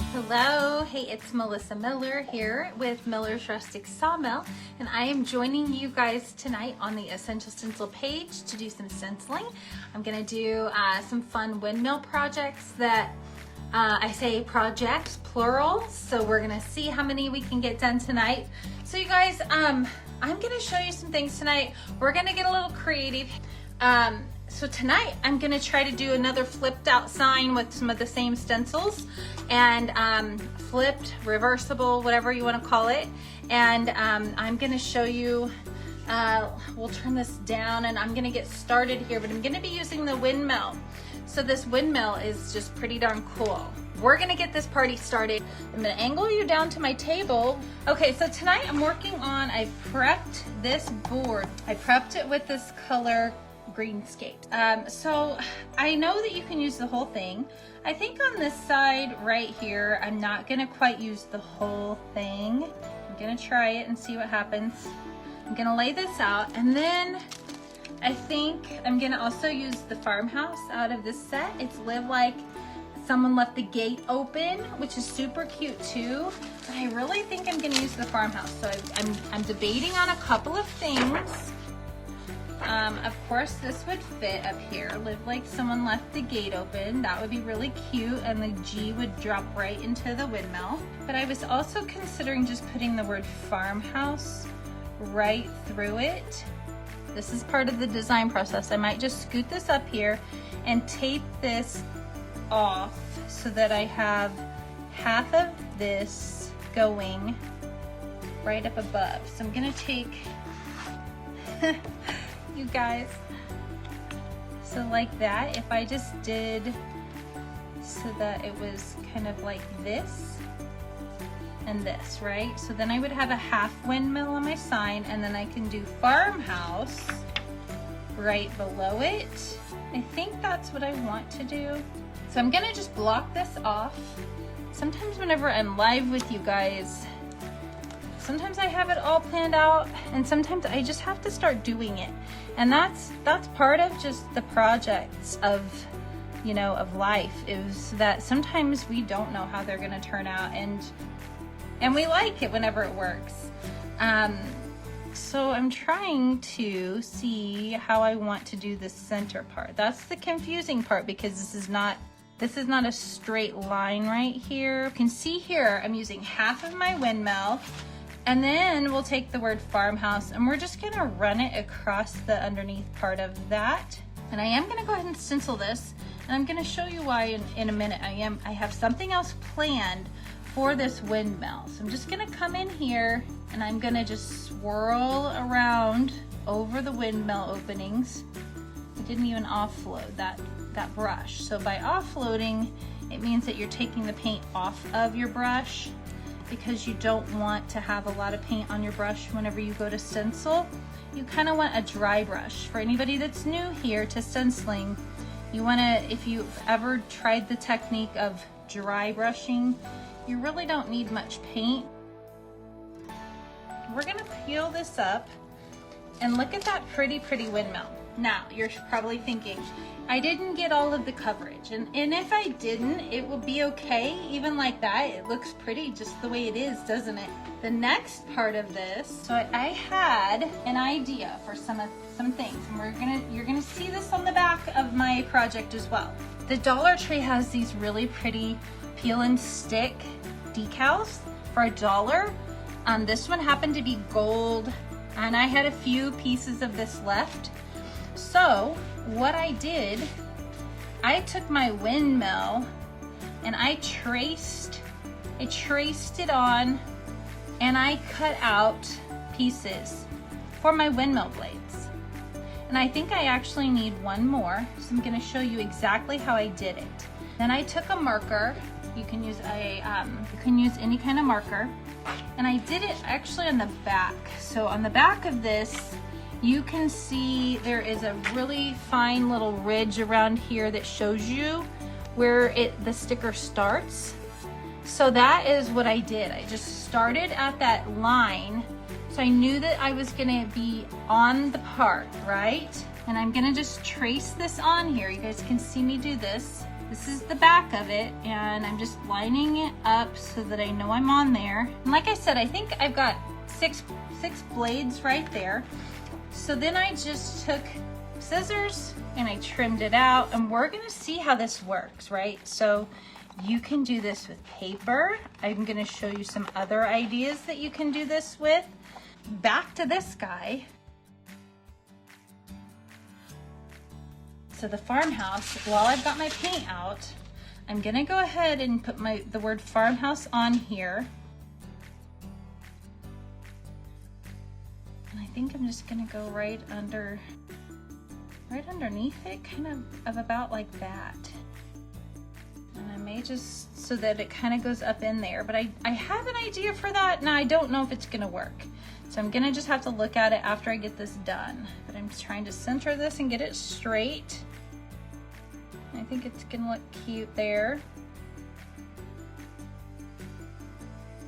Hello, hey, it's Melissa Miller here with Miller's Rustic Sawmill, and I am joining you guys tonight on the Essential Stencil page to do some stenciling. I'm gonna do some fun windmill projects that I say projects, plural, so we're gonna see how many we can get done tonight. So you guys, I'm gonna show you some things tonight. We're gonna get a little creative. So tonight I'm gonna try to do another flipped out sign with some of the same stencils and flipped, reversible, whatever you wanna call it. And I'm gonna show you, we'll turn this down and I'm gonna get started here, but I'm gonna be using the windmill. So this windmill is just pretty darn cool. We're gonna get this party started. I'm gonna angle you down to my table. Okay, so tonight I'm working on, I prepped this board. I prepped it with this color greenscape. So I know that you can use the whole thing. I think on this side right here, I'm not gonna quite use the whole thing. I'm gonna try it and see what happens. I'm gonna lay this out, and then I think I'm gonna also use the farmhouse out of this set. It's Live Like Someone Left the Gate Open, which is super cute too. But I really think I'm gonna use the farmhouse. So I'm debating on a couple of things. Of course, this would fit up here. Live like someone left the gate open. That would be really cute, and the G would drop right into the windmill. But I was also considering just putting the word farmhouse right through it. This is part of the design process. I might just scoot this up here and tape this off so that I have half of this going right up above. So I'm gonna take you guys, so like that, if I just did so that it was kind of like this and this, right? So then I would have a half windmill on my sign, and then I can do farmhouse right below it. I think that's what I want to do. So I'm gonna just block this off. Sometimes whenever I'm live with you guys, sometimes I have it all planned out, and sometimes I just have to start doing it. And that's part of just the projects of, you know, of life, is that sometimes we don't know how they're gonna turn out, and we like it whenever it works. So I'm trying to see how I want to do the center part. That's the confusing part, because this is not a straight line right here. You can see here I'm using half of my windmill, and then we'll take the word farmhouse and we're just gonna run it across the underneath part of that. And I am gonna go ahead and stencil this, and I'm gonna show you why in a minute. I have something else planned for this windmill. So I'm just gonna come in here and I'm gonna just swirl around over the windmill openings. I didn't even offload that brush. So by offloading, it means that you're taking the paint off of your brush, because you don't want to have a lot of paint on your brush whenever you go to stencil. You kind of want a dry brush. For anybody that's new here to stenciling, you want to, if you've ever tried the technique of dry brushing, you really don't need much paint. We're gonna peel this up, and look at that pretty windmill. Now, you're probably thinking, I didn't get all of the coverage, and if I didn't, it will be okay. Even like that, it looks pretty just the way it is, doesn't it? The next part of this, so I had an idea for some things, and you're gonna see this on the back of my project as well. The Dollar Tree has these really pretty peel and stick decals for $1. This one happened to be gold, and I had a few pieces of this left. So what I did, I took my windmill and I traced it on, and I cut out pieces for my windmill blades. And I think I actually need one more, so I'm gonna show you exactly how I did it. Then I took a marker. You can use any kind of marker, and I did it actually on the back. So on the back of this, you can see there is a really fine little ridge around here that shows you where the sticker starts. So that is what I did. I just started at that line, so I knew that I was gonna be on the part, right? And I'm gonna just trace this on here. You guys can see me do this. This is the back of it, and I'm just lining it up so that I know I'm on there. And like I said, I think I've got six blades right there. So then I just took scissors and I trimmed it out, and we're gonna see how this works, right? So you can do this with paper. I'm gonna show you some other ideas that you can do this with. Back to this guy. So the farmhouse, while I've got my paint out, I'm gonna go ahead and put the word farmhouse on here. And I think I'm just gonna go right underneath it, kind of about like that. And I may just, so that it kind of goes up in there, but I have an idea for that. Now I don't know if it's gonna work. So I'm gonna just have to look at it after I get this done. But I'm trying to center this and get it straight. I think it's gonna look cute there.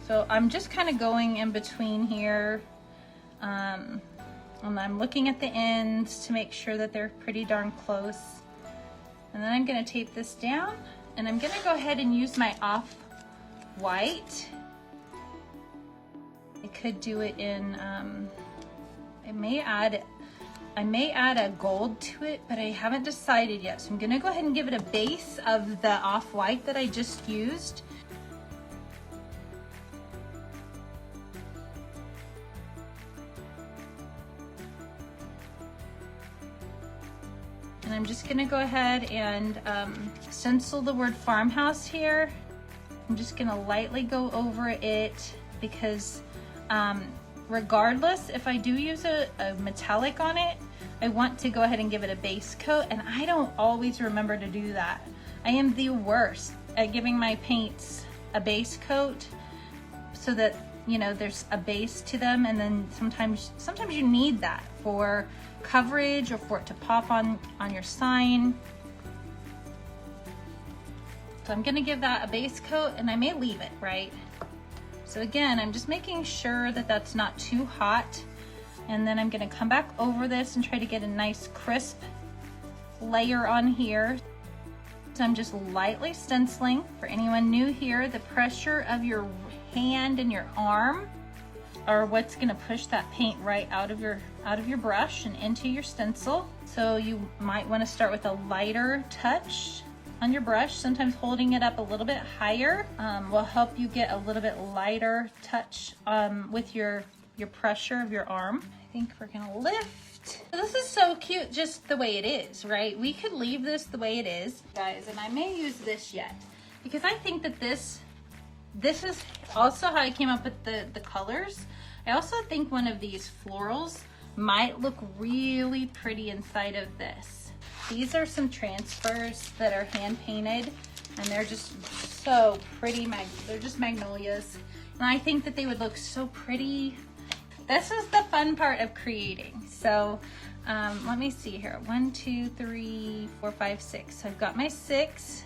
So I'm just kind of going in between here. And I'm looking at the ends to make sure that they're pretty darn close. And then I'm gonna tape this down, and I'm gonna go ahead and use my off-white. I could do it in, I may add a gold to it, but I haven't decided yet. So I'm gonna go ahead and give it a base of the off-white that I just used. And I'm just gonna go ahead and stencil the word farmhouse here. I'm just gonna lightly go over it because regardless, if I do use a metallic on it, I want to go ahead and give it a base coat, and I don't always remember to do that. I am the worst at giving my paints a base coat so that, you know, there's a base to them, and then sometimes you need that for coverage or for it to pop on your sign. So I'm gonna give that a base coat, and I may leave it, right? So again, I'm just making sure that that's not too hot, and then I'm gonna come back over this and try to get a nice crisp layer on here. So I'm just lightly stenciling. For anyone new here, the pressure of your hand and your arm are what's gonna push that paint right out of your brush and into your stencil. So you might wanna start with a lighter touch on your brush. Sometimes holding it up a little bit higher will help you get a little bit lighter touch with your pressure of your arm. I think we're gonna lift. This is so cute just the way it is, right? We could leave this the way it is, guys, and I may use this yet because I think that this is also how I came up with the colors. I also think one of these florals might look really pretty inside of this. These are some transfers that are hand painted, and they're just so pretty. They're just magnolias, and I think that they would look so pretty. This is the fun part of creating. So let me see here. 1, 2, 3, 4, 5, 6. So I've got my 6.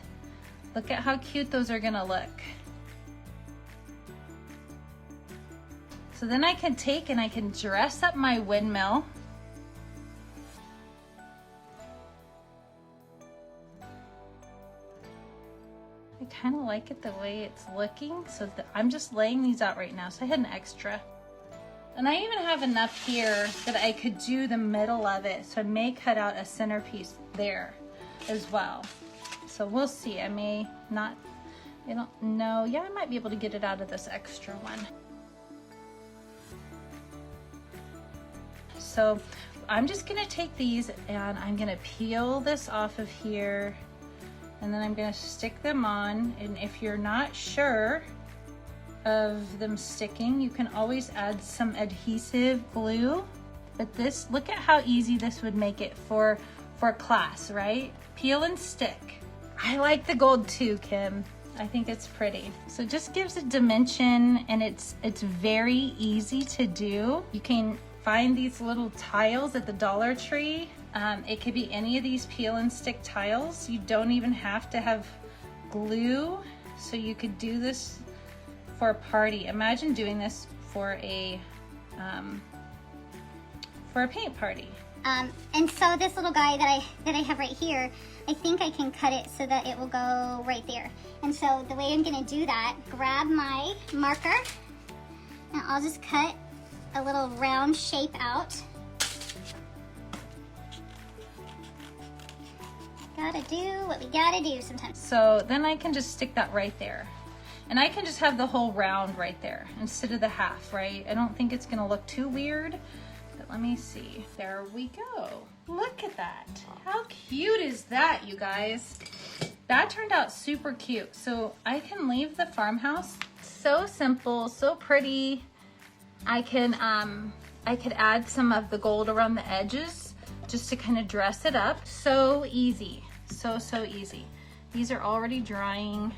Look at how cute those are gonna look. So then I can take and I can dress up my windmill. I kind of like it the way it's looking. So I'm just laying these out right now. So I had an extra. And I even have enough here that I could do the middle of it. So I may cut out a centerpiece there as well. So we'll see. I may not, I don't know. Yeah, I might be able to get it out of this extra one. So I'm just gonna take these and I'm gonna peel this off of here, and then I'm gonna stick them on. And if you're not sure of them sticking, you can always add some adhesive glue. But this, look at how easy this would make it for class, right? Peel and stick. I like the gold too, Kim. I think it's pretty. So it just gives it dimension, and it's very easy to do. You can find these little tiles at the Dollar Tree. It could be any of these peel and stick tiles. You don't even have to have glue. So you could do this for a party. Imagine doing this for a paint party. And so this little guy that I have right here, I think I can cut it so that it will go right there. And so the way I'm gonna do that, grab my marker and I'll just cut a little round shape out. Gotta do what we gotta do sometimes. So then I can just stick that right there. And I can just have the whole round right there instead of the half, right? I don't think it's gonna look too weird, but let me see. There we go. Look at that. How cute is that, you guys? That turned out super cute. So I can leave the farmhouse. So simple, so pretty. I could add some of the gold around the edges just to kind of dress it up. So easy, so easy. These are already drying.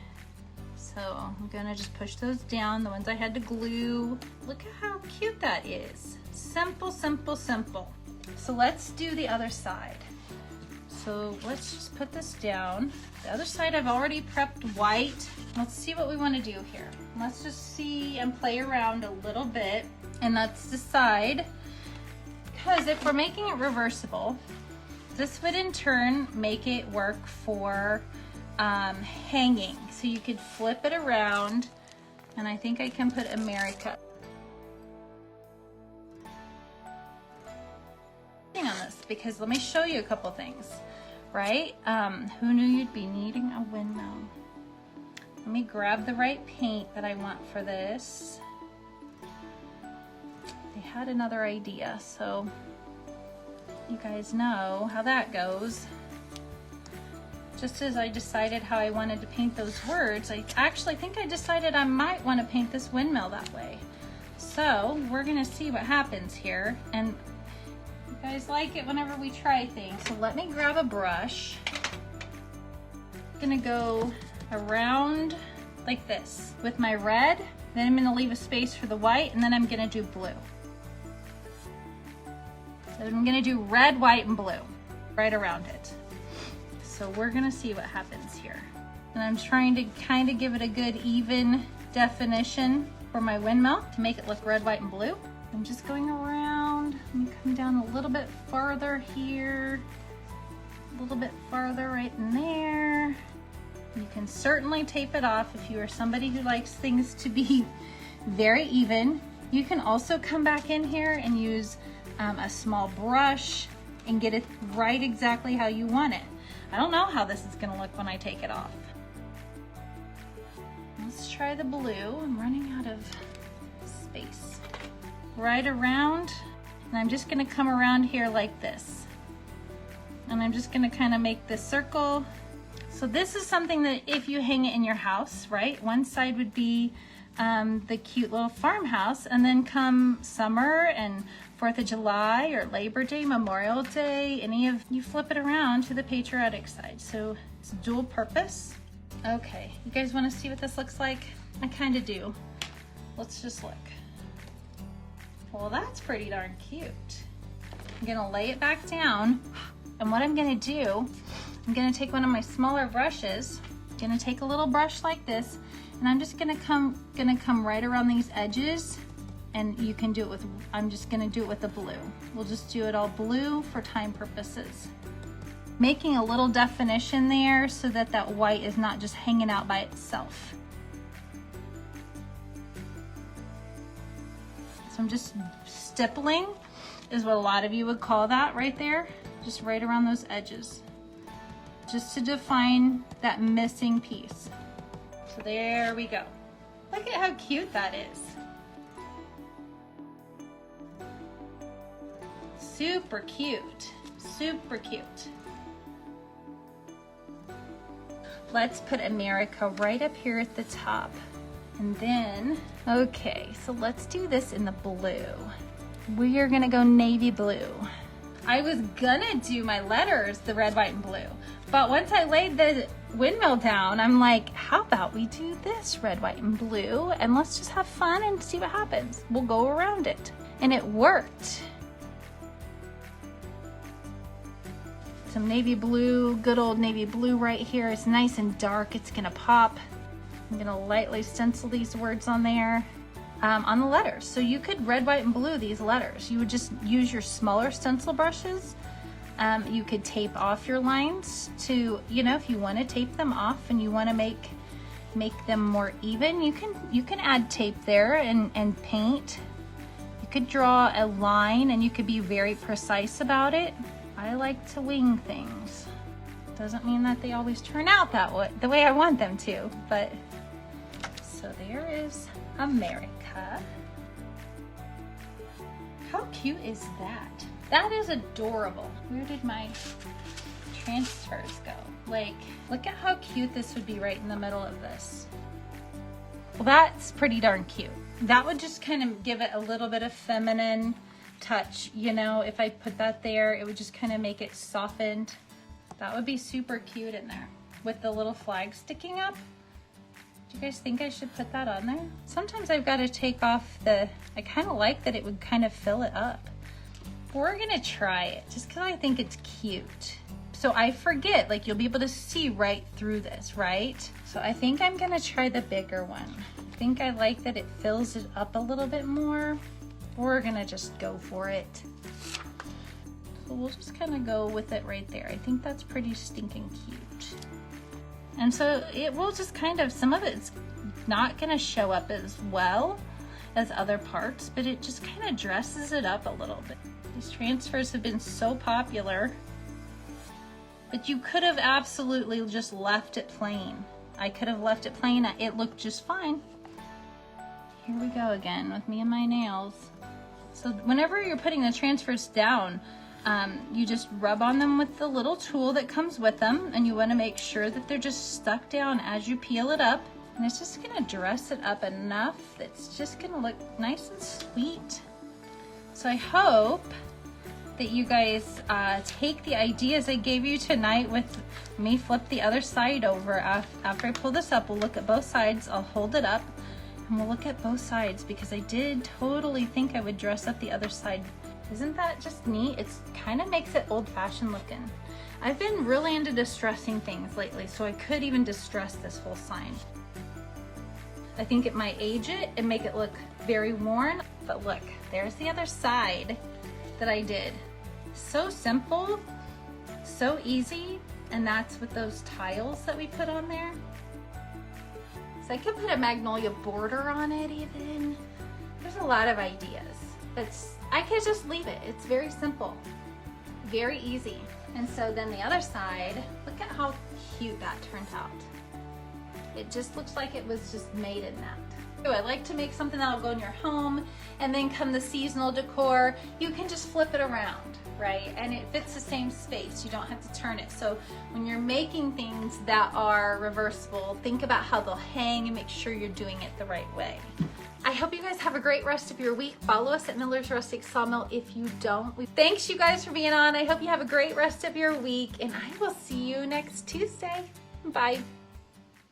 So I'm gonna just push those down, the ones I had to glue. Look at how cute that is. Simple, simple, simple. So let's do the other side. So let's just put this down. The other side I've already prepped white. Let's see what we wanna do here. Let's just see and play around a little bit and let's decide, because if we're making it reversible, this would in turn make it work for hanging. So you could flip it around, and I think I can put America on this, because let me show you a couple things, right? Who knew you'd be needing a windmill? Let me grab the right paint that I want for this. They had another idea, so you guys know how that goes. Just as I decided how I wanted to paint those words, I actually think I decided I might want to paint this windmill that way. So we're gonna see what happens here. And you guys like it whenever we try things. So let me grab a brush. I'm gonna go around like this with my red. Then I'm gonna leave a space for the white, and then I'm gonna do blue. So I'm gonna do red, white, and blue right around it. So we're gonna see what happens here. And I'm trying to kind of give it a good even definition for my windmill to make it look red, white, and blue. I'm just going around. Let me come down a little bit farther here. A little bit farther right in there. You can certainly tape it off if you are somebody who likes things to be very even. You can also come back in here and use a small brush and get it right exactly how you want it. I don't know how this is gonna look when I take it off. Let's try the blue. I'm running out of space. Right around, and I'm just gonna come around here like this. And I'm just gonna kind of make this circle. So this is something that if you hang it in your house, right? One side would be the cute little farmhouse, and then come summer and 4th of July or Labor Day, Memorial Day, you flip it around to the patriotic side. So it's dual purpose. Okay, you guys wanna see what this looks like? I kinda do. Let's just look. Well, that's pretty darn cute. I'm gonna lay it back down, and what I'm gonna do, I'm gonna take one of my smaller brushes, gonna take a little brush like this, and I'm just gonna come right around these edges, and you can do it with, I'm just gonna do it with the blue. We'll just do it all blue for time purposes. Making a little definition there so that that white is not just hanging out by itself. So I'm just stippling, is what a lot of you would call that right there, just right around those edges, just to define that missing piece. So there we go. Look at how cute that is. Super cute, super cute. Let's put America right up here at the top. And then, okay, so let's do this in the blue. We are gonna go navy blue. I was gonna do my letters the red, white, and blue, but once I laid the windmill down, I'm like, how about we do this red, white, and blue, and let's just have fun and see what happens. We'll go around it. And it worked. Some navy blue, good old navy blue right here. It's nice and dark, it's gonna pop. I'm gonna lightly stencil these words on there, on the letters. So you could red, white, and blue these letters. You would just use your smaller stencil brushes You could tape off your lines to, you know, if you want to tape them off and you want to make them more even, you can add tape there and paint. You could draw a line and you could be very precise about it. I like to wing things. Doesn't mean that they always turn out that way, the way I want them to, but so there is America. How cute is that? That is adorable. Where did my transfers go? Like, look at how cute this would be right in the middle of this. Well, that's pretty darn cute. That would just kind of give it a little bit of feminine touch, you know, if I put that there, it would just kind of make it softened. That would be super cute in there with the little flag sticking up. Do you guys think I should put that on there? Sometimes I've got to take off I kind of like that it would kind of fill it up. We're gonna try it just because I think it's cute. So I forget, like you'll be able to see right through this, right? So I think I'm gonna try the bigger one. I think I like that it fills it up a little bit more. We're gonna just go for it. So we'll just kind of go with it right there. I think that's pretty stinking cute. And so it will just kind of, some of it's not gonna show up as well as other parts, but it just kind of dresses it up a little bit. These transfers have been so popular, but you could have absolutely just left it plain. I could have left it plain, it looked just fine. Here we go again with me and my nails. So whenever you're putting the transfers down, you just rub on them with the little tool that comes with them, and you want to make sure that they're just stuck down as you peel it up, and it's just going to dress it up enough that's just going to look nice and sweet. So I hope that you guys take the ideas I gave you tonight with me. Flip the other side over. After I pull this up, we'll look at both sides. I'll hold it up and we'll look at both sides because I did totally think I would dress up the other side. Isn't that just neat? It kind of makes it old-fashioned looking. I've been really into distressing things lately, so I could even distress this whole sign. I think it might age it and make it look very worn, but look, there's the other side that I did. So simple, so easy, and that's with those tiles that we put on there. So I could put a magnolia border on it even. There's a lot of ideas. I could just leave it. It's very simple, very easy. And so then the other side, look at how cute that turned out. It just looks like it was just made in that. I like to make something that'll go in your home, and then come the seasonal decor, you can just flip it around, right? And it fits the same space. You don't have to turn it. So when you're making things that are reversible, think about how they'll hang and make sure you're doing it the right way. I hope you guys have a great rest of your week. Follow us at Miller's Rustic Sawmill if you don't. Thanks you guys for being on. I hope you have a great rest of your week, and I will see you next Tuesday. Bye.